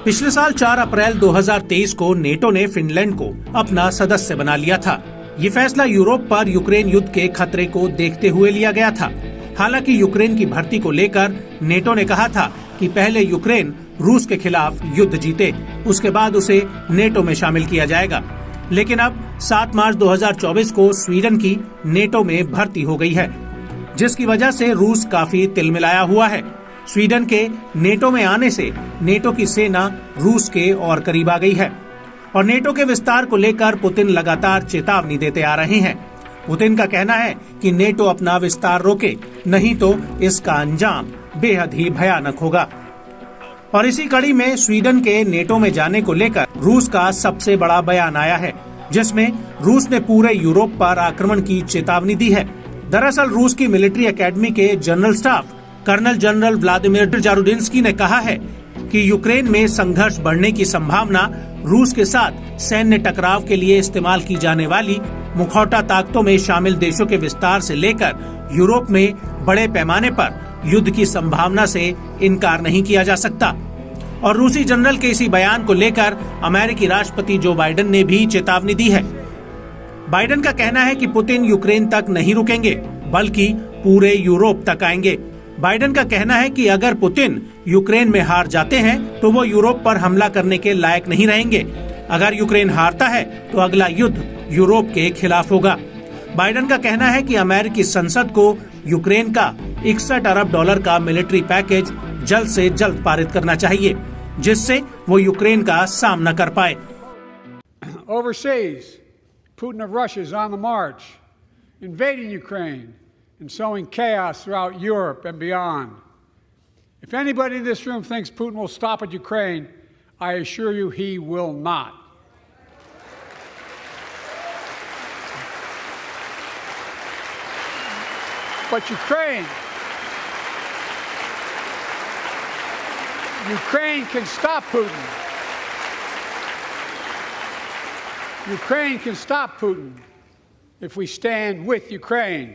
पिछले साल 4 अप्रैल 2023 को नेटो ने फिनलैंड को अपना सदस्य बना लिया था। ये फैसला यूरोप पर यूक्रेन युद्ध के खतरे को देखते हुए लिया गया था। हालांकि यूक्रेन की भर्ती को लेकर नेटो ने कहा था कि पहले यूक्रेन रूस के खिलाफ युद्ध जीते, उसके बाद उसे नेटो में शामिल किया जाएगा। लेकिन अब 7 मार्च 2024 को स्वीडन की नेटो में भर्ती हो गई है, जिसकी वजह से रूस काफी तिलमिलाया हुआ है। स्वीडन के नेटो में आने से नेटो की सेना रूस के और करीब आ गई है और नेटो के विस्तार को लेकर पुतिन लगातार चेतावनी देते आ रहे हैं। पुतिन का कहना है कि नेटो अपना विस्तार रोके, नहीं तो इसका अंजाम बेहद ही भयानक होगा। और इसी कड़ी में स्वीडन के नेटो में जाने को लेकर रूस का सबसे बड़ा बयान आया है, जिसमें रूस ने पूरे यूरोप पर आक्रमण की चेतावनी दी है। दरअसल रूस की मिलिट्री एकेडमी के general staff colonel general Vladimir Zarudnitsky ने कहा है कि यूक्रेन में संघर्ष बढ़ने की संभावना रूस के साथ सैन्य टकराव के लिए इस्तेमाल की जाने वाली मुखौटा ताकतों में शामिल देशों के विस्तार से लेकर यूरोप में बड़े पैमाने पर युद्ध की संभावना से इनकार नहीं किया जा सकता। और रूसी जनरल के इसी बयान को लेकर अमेरिकी राष्ट्रपति जो बाइडेन ने भी चेतावनी दी है। बाइडेन का कहना है कि पुतिन यूक्रेन तक नहीं रुकेंगे, बल्कि पूरे यूरोप तक आएंगे। बाइडेन का कहना है कि अगर पुतिन यूक्रेन में हार जाते हैं तो वो यूरोप पर हमला करने के लायक नहीं रहेंगे। अगर यूक्रेन हारता है तो अगला युद्ध यूरोप के खिलाफ होगा। बाइडेन का कहना है कि अमेरिकी संसद को यूक्रेन का 61 अरब डॉलर का मिलिट्री पैकेज जल्द से जल्द पारित करना चाहिए, जिससे वो यूक्रेन का सामना कर पाए। Overseas, Putin of Russia is on the march, invading Ukraine and sowing chaos throughout Europe and beyond. If anybody in this room thinks Putin will stop at Ukraine, I assure you he will not. But Ukraine can stop Putin. Ukraine can stop Putin if we stand with Ukraine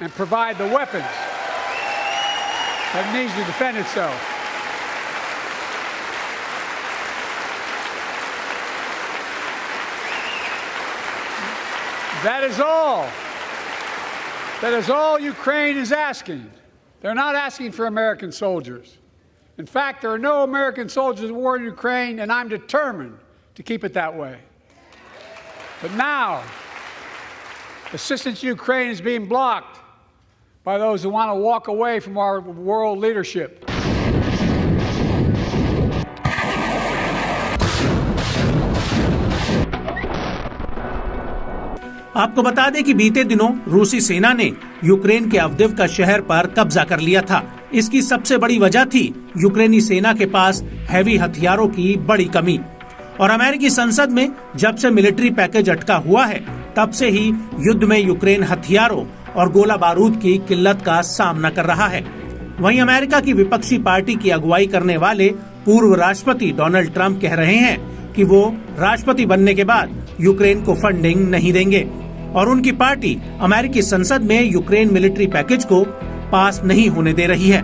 and provide the weapons that it needs to defend itself. That is all. That is all Ukraine is asking. They're not asking for American soldiers. In fact, there are no American soldiers at war in Ukraine, and I'm determined to keep it that way. But now, assistance to Ukraine is being blocked by those who want to walk away from our world leadership. आपको बता दें कि बीते दिनों रूसी सेना ने Ukraine के अवदिव्का शहर पर कब्जा कर लिया था। इसकी सबसे बड़ी वजह थी यूक्रेनी सेना के पास हैवी हथियारों की बड़ी कमी। और अमेरिकी संसद में जब से मिलिट्री पैकेज अटका हुआ है, तब से ही युद्ध में यूक्रेन हथियारों और गोला बारूद की किल्लत का सामना कर रहा है। वहीं अमेरिका की विपक्षी पार्टी की अगुवाई करने वाले पूर्व राष्ट्रपति डोनाल्ड ट्रंप कह रहे हैं कि वो राष्ट्रपति बनने के बाद यूक्रेन को फंडिंग नहीं देंगे और उनकी पार्टी अमेरिकी संसद में यूक्रेन मिलिट्री पैकेज को पास नहीं होने दे रही है।